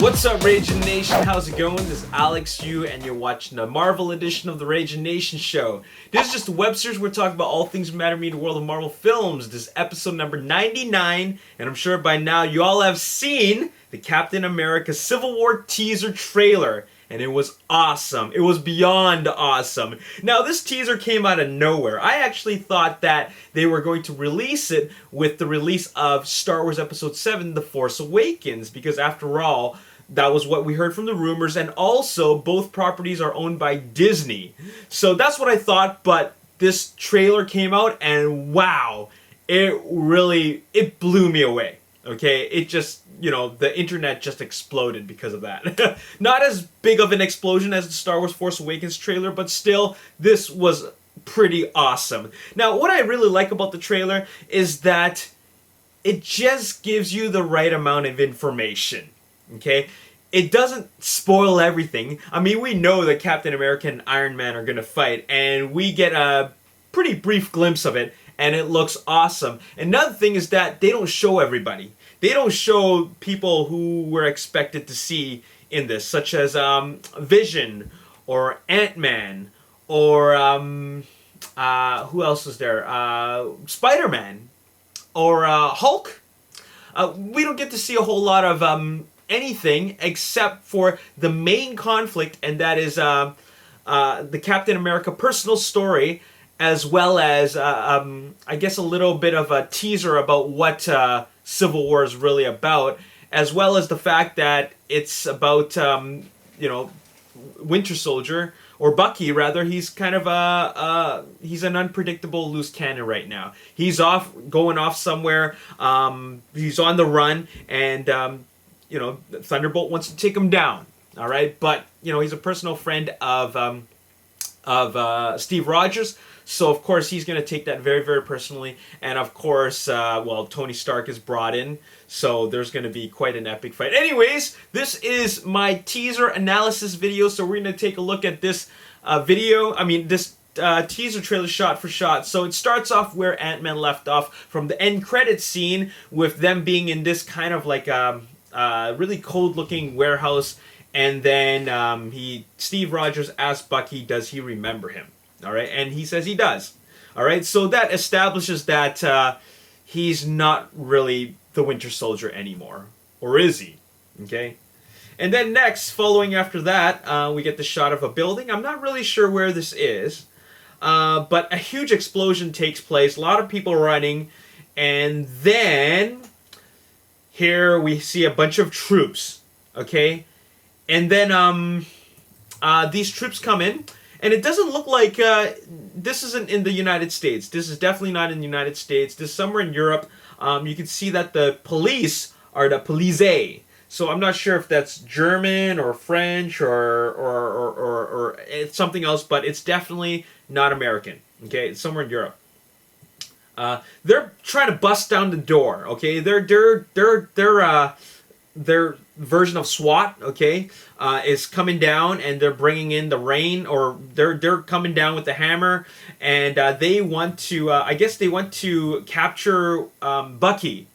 What's up, Ragin Nation? How's it going? This is Alex Yu, and you're watching the Marvel edition of the Ragin Nation show. This is just a web series. We're talking about all things that matter to me in the world of Marvel films. This is episode number 99, and I'm sure by now you all have seen the Captain America Civil War teaser trailer. And it was awesome. It was beyond awesome. Now, this teaser came out of nowhere. I actually thought that they were going to release it with the release of Star Wars Episode 7, The Force Awakens, because after all, that was what we heard from the rumors, and also both properties are owned by Disney. So that's what I thought, but this trailer came out, and wow, it blew me away. Okay, it just, the internet just exploded because of that. Not as big of an explosion as the Star Wars Force Awakens trailer, but still, this was pretty awesome. Now, what I really like about the trailer is that it just gives you the right amount of information. Okay? It doesn't spoil everything. I mean, we know that Captain America and Iron Man are going to fight, and we get a pretty brief glimpse of it, and it looks awesome. Another thing is that they don't show everybody. They don't show people who we're expected to see in this, such as Vision, or Ant-Man, or who else is there? Spider-Man, or Hulk. We don't get to see a whole lot of anything except for the main conflict, and that is the Captain America personal story, as well as, I guess, a little bit of a teaser about what Civil War is really about, as well as the fact that it's about, Winter Soldier, or Bucky, rather. He's kind of he's an unpredictable loose cannon right now. He's going off somewhere, he's on the run, and, Thunderbolt wants to take him down, all right? But, he's a personal friend of Steve Rogers, so of course he's going to take that very, very personally, and of course, Tony Stark is brought in, so there's going to be quite an epic fight. Anyways, this is my teaser analysis video, so we're going to take a look at this teaser trailer shot for shot. So it starts off where Ant-Man left off from the end credits scene, with them being in this kind of like really cold-looking warehouse, and then Steve Rogers asks Bucky, does he remember him? All right, and he says he does. All right, so that establishes that he's not really the Winter Soldier anymore, or is he? Okay, and then next, following after that, we get the shot of a building. I'm not really sure where this is, but a huge explosion takes place. A lot of people running, and then here we see a bunch of troops. Okay, and then these troops come in. And it doesn't look like this isn't in the United States. This is definitely not in the United States. This is somewhere in Europe. You can see that the police are the police. So I'm not sure if that's German or French or it's something else, but it's definitely not American. Okay, it's somewhere in Europe. They're trying to bust down the door. Okay, their version of SWAT, okay, is coming down, and they're bringing in the rain, or they're coming down with the hammer, and they want to, I guess they want to capture Bucky,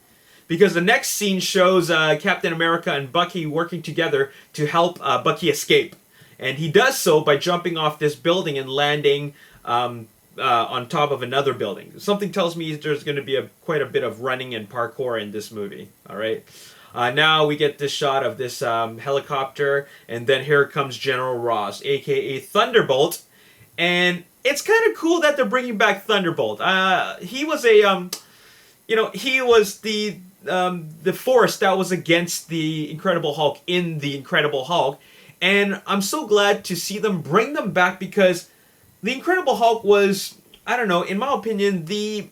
because the next scene shows Captain America and Bucky working together to help Bucky escape, and he does so by jumping off this building and landing on top of another building. Something tells me there's going to be quite a bit of running and parkour in this movie, all right? Now we get this shot of this helicopter, and then here comes General Ross, aka Thunderbolt, and it's kind of cool that they're bringing back Thunderbolt. He was he was the force that was against the Incredible Hulk in the Incredible Hulk, and I'm so glad to see them bring them back, because the Incredible Hulk was, I don't know, in my opinion, the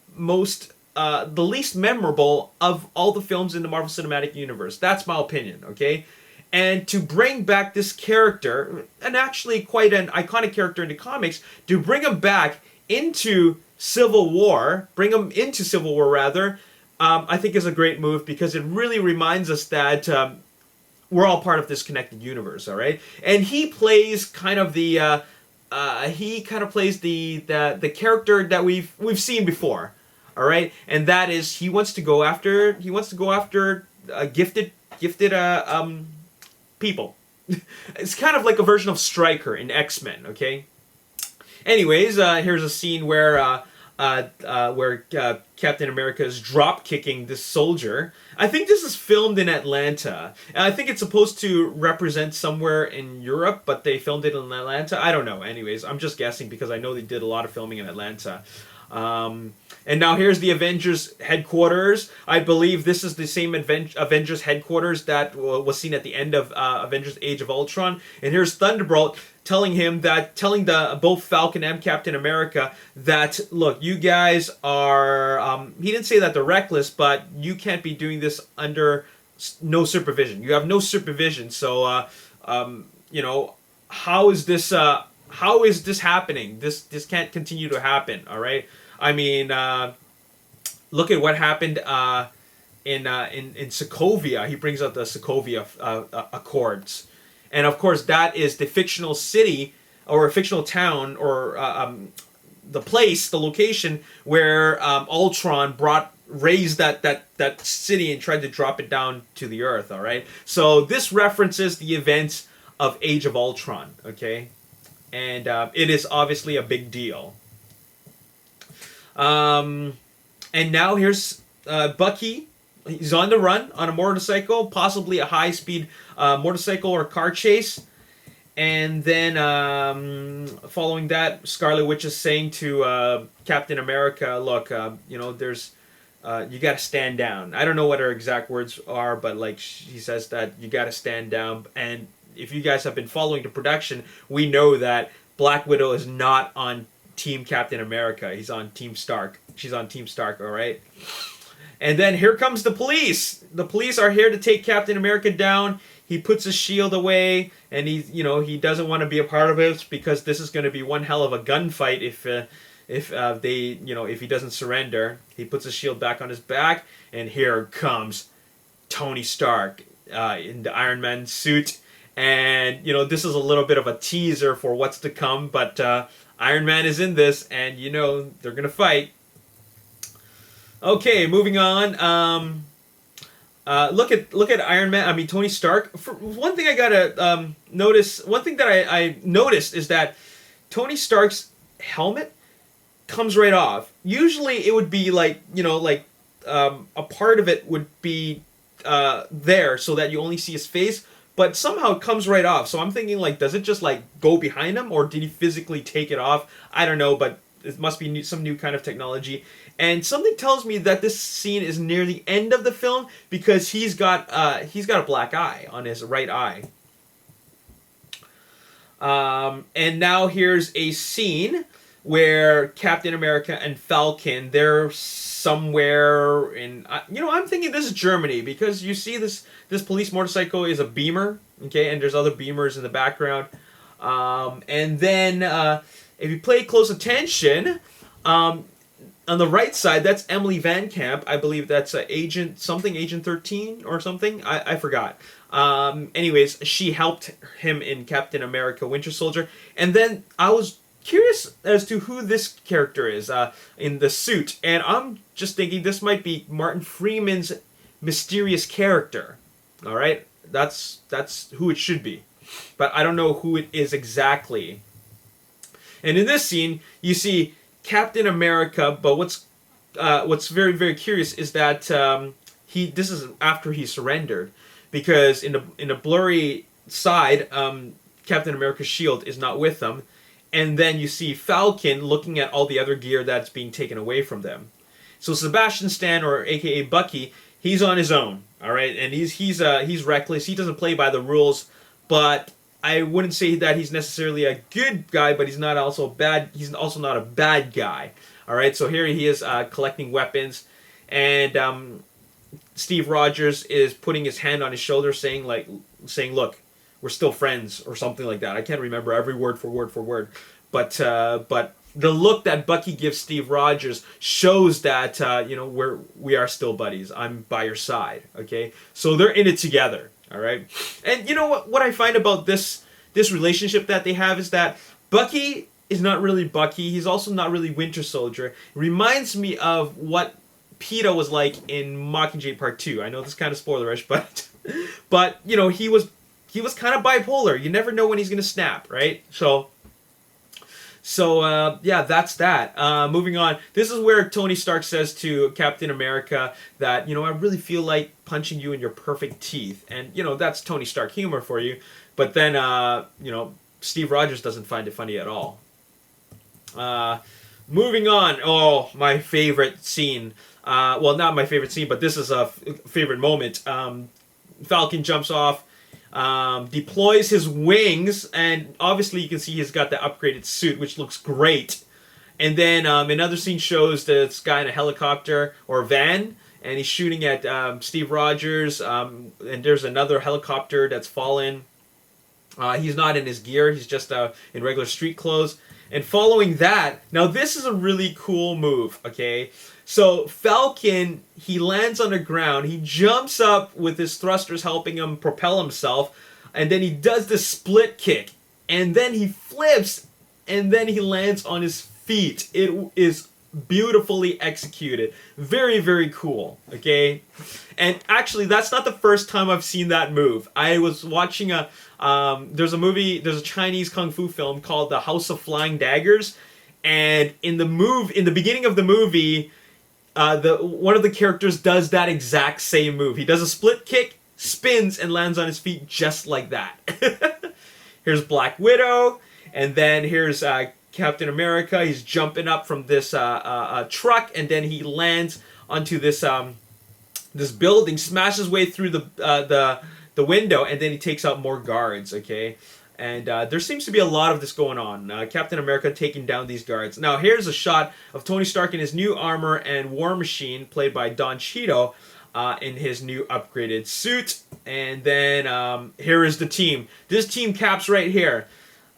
least memorable of all the films in the Marvel Cinematic Universe. That's my opinion, okay? And to bring back this character, and actually quite an iconic character in the comics, to bring him back into Civil War, I think is a great move, because it really reminds us that we're all part of this connected universe, all right? And he plays kind of the character that we've seen before. All right, and that is he wants to go after gifted people. It's kind of like a version of Stryker in X-Men, okay? Anyways, here's a scene where Captain America is drop kicking this soldier. I think this is filmed in Atlanta. And I think it's supposed to represent somewhere in Europe, but they filmed it in Atlanta. I don't know. Anyways, I'm just guessing because I know they did a lot of filming in Atlanta. And now here's the Avengers headquarters. I believe this is the same Avengers headquarters that was seen at the end of Avengers Age of Ultron. And here's Thunderbolt telling both Falcon and Captain America that, look, you guys are, he didn't say that they're reckless, but you can't be doing this under no supervision. You have no supervision. So, you know, how is this happening? This can't continue to happen, all right? I mean, look at what happened in Sokovia. He brings up the Sokovia Accords. And of course, that is the fictional city or a fictional town or the place, the location where Ultron raised that city and tried to drop it down to the Earth. All right. So this references the events of Age of Ultron. Okay, and it is obviously a big deal. And now here's Bucky. He's on the run on a motorcycle, possibly a high-speed motorcycle or car chase. And then following that, Scarlet Witch is saying to Captain America, look, you know, there's, you got to stand down. I don't know what her exact words are, but like she says that you got to stand down. And if you guys have been following the production, we know that Black Widow is not on Team Captain America. He's on Team Stark. She's on Team Stark, all right? And then here comes the police. The police are here to take Captain America down. He puts his shield away, and he doesn't want to be a part of it because this is going to be one hell of a gunfight if he doesn't surrender. He puts his shield back on his back, and here comes Tony Stark in the Iron Man suit. And this is a little bit of a teaser for what's to come, but Iron Man is in this, and they're gonna fight. Okay, moving on. Look at Iron Man. I mean Tony Stark. For one thing, I gotta notice. One thing that I noticed is that Tony Stark's helmet comes right off. Usually, it would be like a part of it would be there so that you only see his face. But somehow it comes right off. So I'm thinking, does it just go behind him, or did he physically take it off? I don't know, but it must be some new kind of technology. And something tells me that this scene is near the end of the film because he's got a black eye on his right eye. And now here's a scene where Captain America and Falcon, they're somewhere in, I'm thinking this is Germany because you see this police motorcycle is a Beamer, okay, and there's other Beamers in the background. And then if you pay close attention, on the right side, that's Emily Van Camp. I believe that's Agent 13 or something. I forgot. Anyways, she helped him in Captain America Winter Soldier. And then I was curious as to who this character is in the suit. And I'm just thinking this might be Martin Freeman's mysterious character. All right? That's who it should be. But I don't know who it is exactly. And in this scene, you see Captain America, but what's very, very curious is that this is after he surrendered, because in the blurry side, Captain America's shield is not with them, and then you see Falcon looking at all the other gear that's being taken away from them. So Sebastian Stan, or AKA Bucky, he's on his own, all right, and he's reckless. He doesn't play by the rules, but I wouldn't say that he's necessarily a good guy, but he's also not a bad guy. All right, so here he is collecting weapons, and Steve Rogers is putting his hand on his shoulder, saying, "Look, we're still friends," or something like that. I can't remember every word for word, but the look that Bucky gives Steve Rogers shows that we are still buddies. I'm by your side. Okay, so they're in it together. All right, and you know what I find about this relationship that they have is that Bucky is not really Bucky. He's also not really Winter Soldier. It reminds me of what Peeta was like in Mockingjay Part 2. I know this is kind of spoilerish, but he was kind of bipolar. You never know when he's gonna snap, right? So yeah, that's that. Moving on. This is where Tony Stark says to Captain America that, I really feel like punching you in your perfect teeth. And, that's Tony Stark humor for you. But then, Steve Rogers doesn't find it funny at all. Moving on. Oh, my favorite scene. Well, not my favorite scene, but this is a favorite moment. Falcon jumps off. Deploys his wings, and obviously you can see he's got the upgraded suit, which looks great. And then another scene shows this guy in a helicopter or van, and he's shooting at Steve Rogers, and there's another helicopter that's fallen. He's not in his gear, he's just in regular street clothes. And following that, now this is a really cool move, okay? So Falcon, he lands on the ground, he jumps up with his thrusters helping him propel himself, and then he does the split kick, and then he flips, and then he lands on his feet. It is beautifully executed. Very, very cool, okay? And actually, that's not the first time I've seen that move. I was watching there's a Chinese kung fu film called The House of Flying Daggers, and in the beginning of the movie, one of the characters does that exact same move. He does a split kick, spins, and lands on his feet just like that. Here's Black Widow, and then here's Captain America. He's jumping up from this truck, and then he lands onto this building, smashes his way through the window, and then he takes out more guards. Okay. And there seems to be a lot of this going on. Captain America taking down these guards. Now, here's a shot of Tony Stark in his new armor and War Machine, played by Don Cheadle, in his new upgraded suit. And then here is the team. This team caps right here.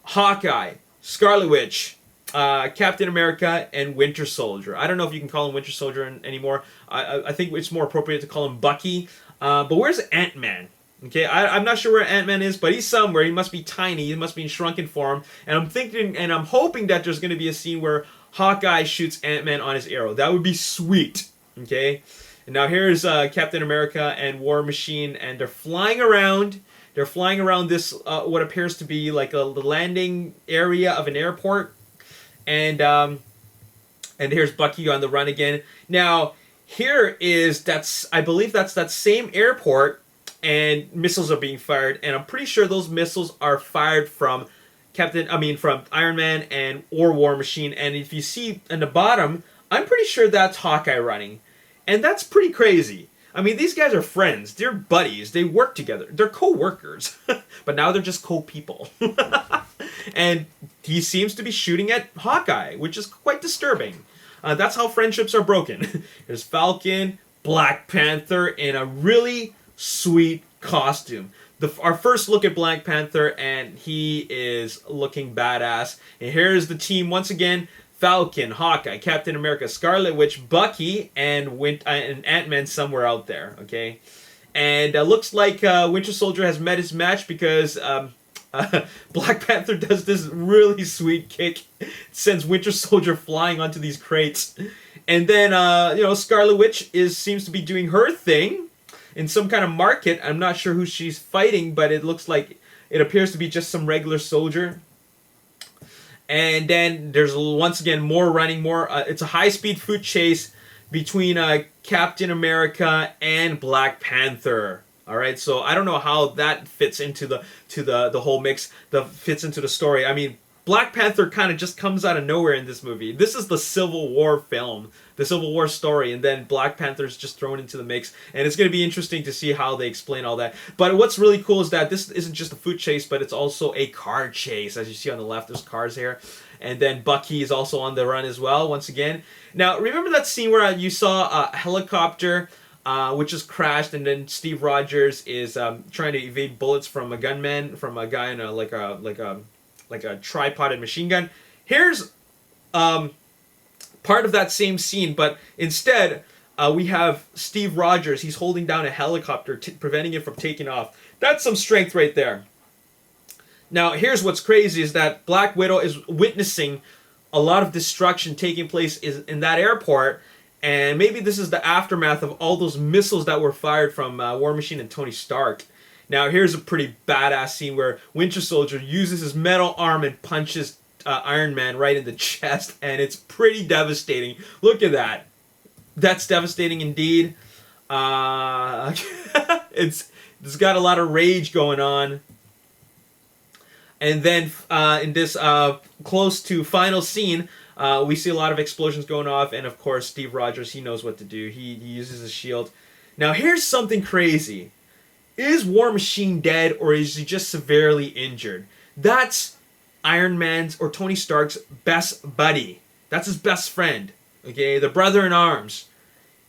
Hawkeye, Scarlet Witch, Captain America, and Winter Soldier. I don't know if you can call him Winter Soldier anymore. I think it's more appropriate to call him Bucky. But where's Ant-Man? Okay, I'm not sure where Ant-Man is, but he's somewhere. He must be tiny. He must be in shrunken form. And I'm thinking, and I'm hoping that there's going to be a scene where Hawkeye shoots Ant-Man on his arrow. That would be sweet. Okay, and now here's Captain America and War Machine, and they're flying around. They're flying around this what appears to be like the landing area of an airport, and here's Bucky on the run again. Now here is I believe that's that same airport. And missiles are being fired, and I'm pretty sure those missiles are fired from from Iron Man or War Machine. And if you see in the bottom, I'm pretty sure that's Hawkeye running, and that's pretty crazy. I mean, these guys are friends, they're buddies, they work together, they're co-workers, but now they're just co-people. And he seems to be shooting at Hawkeye, which is quite disturbing. That's how friendships are broken. There's Falcon, Black Panther in a really sweet costume. Our first look at Black Panther, and he is looking badass. And here's the team once again: Falcon, Hawkeye, Captain America, Scarlet Witch, Bucky, and Ant-Man somewhere out there. Okay, and looks like Winter Soldier has met his match, because Black Panther does this really sweet kick, sends Winter Soldier flying onto these crates, and then Scarlet Witch seems to be doing her thing in some kind of market. I'm not sure who she's fighting, but it appears to be just some regular soldier. And then there's once again more running, it's a high-speed foot chase between Captain America and Black Panther. All right, so I don't know how that fits into the whole mix, fits into the story. I mean, Black Panther kind of just comes out of nowhere in this movie. This is the Civil War film, the Civil War story, and then Black Panther's just thrown into the mix. And it's going to be interesting to see how they explain all that. But what's really cool is that this isn't just a foot chase, but it's also a car chase. As you see on the left, there's cars here. And then Bucky is also on the run as well, once again. Now, remember that scene where you saw a helicopter which has crashed, and then Steve Rogers is trying to evade bullets from a gunman, from a guy in a like a tripoded machine gun. Here's part of that same scene, but instead we have Steve Rogers. He's holding down a helicopter, preventing it from taking off. That's some strength right there. Now, here's what's crazy is that Black Widow is witnessing a lot of destruction taking place in that airport, and maybe this is the aftermath of all those missiles that were fired from War Machine and Tony Stark. Now here's a pretty badass scene where Winter Soldier uses his metal arm and punches Iron Man right in the chest, and it's pretty devastating. Look at that. That's devastating indeed. It's got a lot of rage going on. And then in this close to final scene, we see a lot of explosions going off, and of course Steve Rogers, he knows what to do. He uses his shield. Now here's something crazy. Is War Machine dead, or is he just severely injured? That's Iron Man's, or Tony Stark's, best buddy. That's his best friend. Okay, the brother in arms.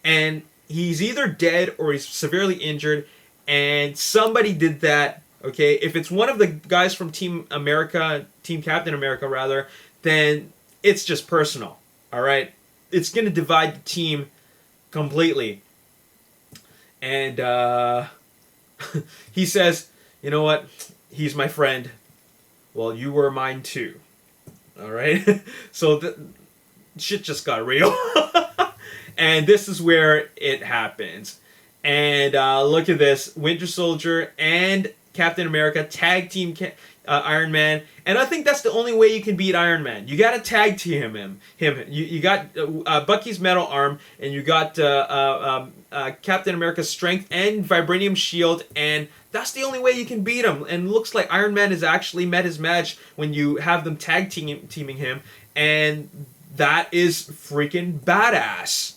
And he's either dead or he's severely injured, and somebody did that. Okay, if it's one of the guys from Team Captain America rather, then it's just personal. All right, it's gonna divide the team completely. And he says, "You know what? He's my friend. Well, you were mine too." All right, so shit just got real, and this is where it happens. And look at this: Winter Soldier and Captain America tag team Iron Man, and I think that's the only way you can beat Iron Man. You got to tag team him. You got Bucky's metal arm, and you got Captain America's strength and vibranium shield, and that's the only way you can beat him. And it looks like Iron Man has actually met his match when you have them tag teaming him, and that is freaking badass.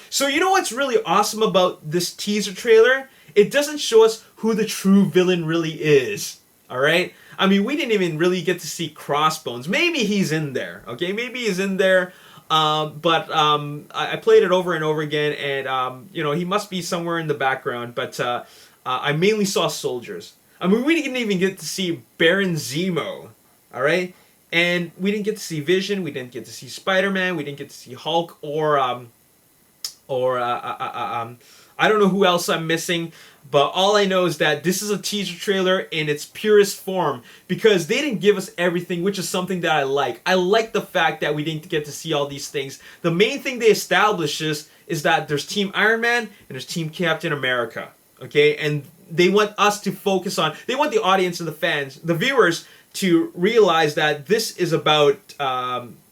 So you know what's really awesome about this teaser trailer? It doesn't show us who the true villain really is. Alright? I mean, we didn't even really get to see Crossbones. Maybe he's in there. Okay? Maybe he's in there. But I played it over and over again, and you know, he must be somewhere in the background. But I mainly saw soldiers. I mean, we didn't even get to see Baron Zemo. Alright? And we didn't get to see Vision. We didn't get to see Spider-Man. We didn't get to see Hulk or I don't know who else I'm missing, but all I know is that this is a teaser trailer in its purest form, because they didn't give us everything, which is something that I like. I like the fact that we didn't get to see all these things. The main thing they establish is that there's Team Iron Man and there's Team Captain America, okay? And they want us to focus on, they want the audience and the fans, the viewers, to realize that this is about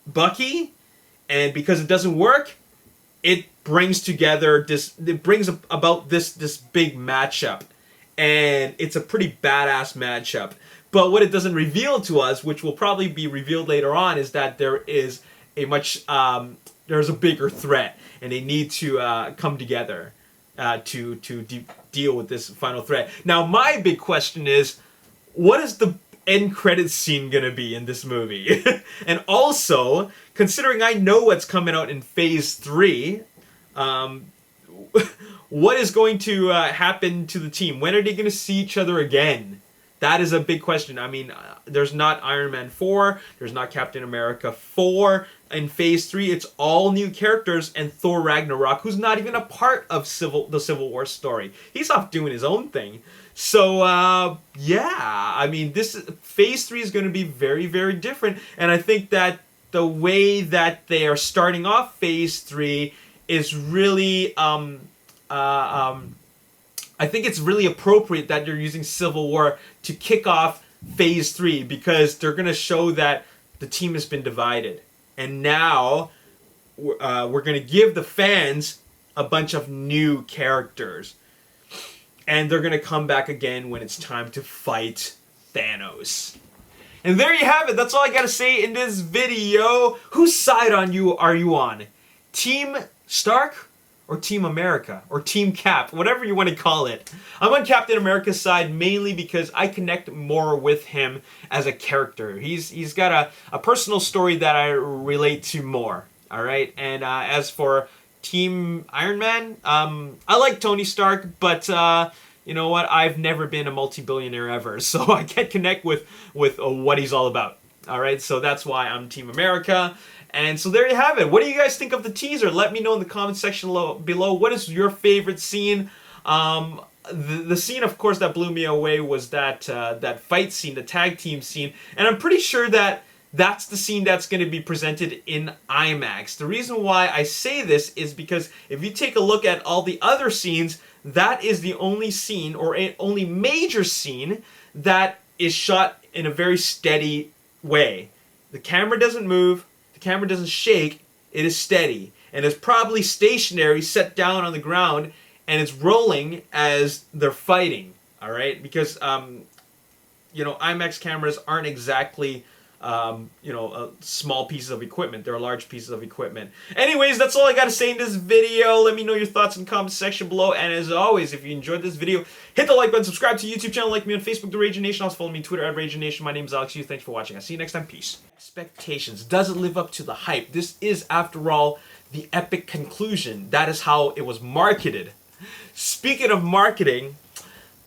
Bucky, and because it doesn't work, it brings together it brings about this big matchup, and it's a pretty badass matchup. But what it doesn't reveal to us, which will probably be revealed later on, is that there is a there's a bigger threat, and they need to come together to deal with this final threat. Now, my big question is, what is the end credits scene gonna be in this movie? And also, considering I know what's coming out in Phase 3, what is going to happen to the team? When are they gonna see each other again? That is a big question. I mean, there's not Iron Man 4, there's not Captain America 4 in Phase 3. It's all new characters, and Thor Ragnarok, who's not even a part of the Civil War story. He's off doing his own thing. So, yeah, I mean, Phase 3 is going to be very, very different, and I think that the way that they are starting off Phase 3 is really, I think it's really appropriate that they're using Civil War to kick off Phase 3, because they're going to show that the team has been divided. And now we're going to give the fans a bunch of new characters. And they're going to come back again when it's time to fight Thanos. And there you have it. That's all I got to say in this video. Whose side are you on? Team Stark or Team America? Or Team Cap? Whatever you want to call it. I'm on Captain America's side mainly because I connect more with him as a character. He's got a personal story that I relate to more. Alright? And as for Team Iron Man, I like Tony Stark, but you know what? I've never been a multi-billionaire ever, so I can't connect with what he's all about. All right, so that's why I'm Team America. And so there you have it. What do you guys think of the teaser? Let me know in the comment section below. What is your favorite scene? The scene, of course, that blew me away was that fight scene, the tag team scene, and I'm pretty sure that that's the scene that's going to be presented in IMAX. The reason why I say this is because if you take a look at all the other scenes, that is the only scene, or only major scene, that is shot in a very steady way. The camera doesn't move, the camera doesn't shake, it is steady. And it's probably stationary, set down on the ground, and it's rolling as they're fighting, alright? Because, you know, IMAX cameras aren't exactly, you know, small pieces of equipment. They're large pieces of equipment. Anyways, that's all I gotta say in this video. Let me know your thoughts in the comment section below. And as always, if you enjoyed this video, hit the like button, subscribe to the YouTube channel, like me on Facebook, The Ragin Nation. Also follow me on Twitter, @RaginNation. My name is Alex Yu. Thanks for watching. I'll see you next time. Peace. Expectations. Does it live up to the hype? This is, after all, the epic conclusion. That is how it was marketed. Speaking of marketing,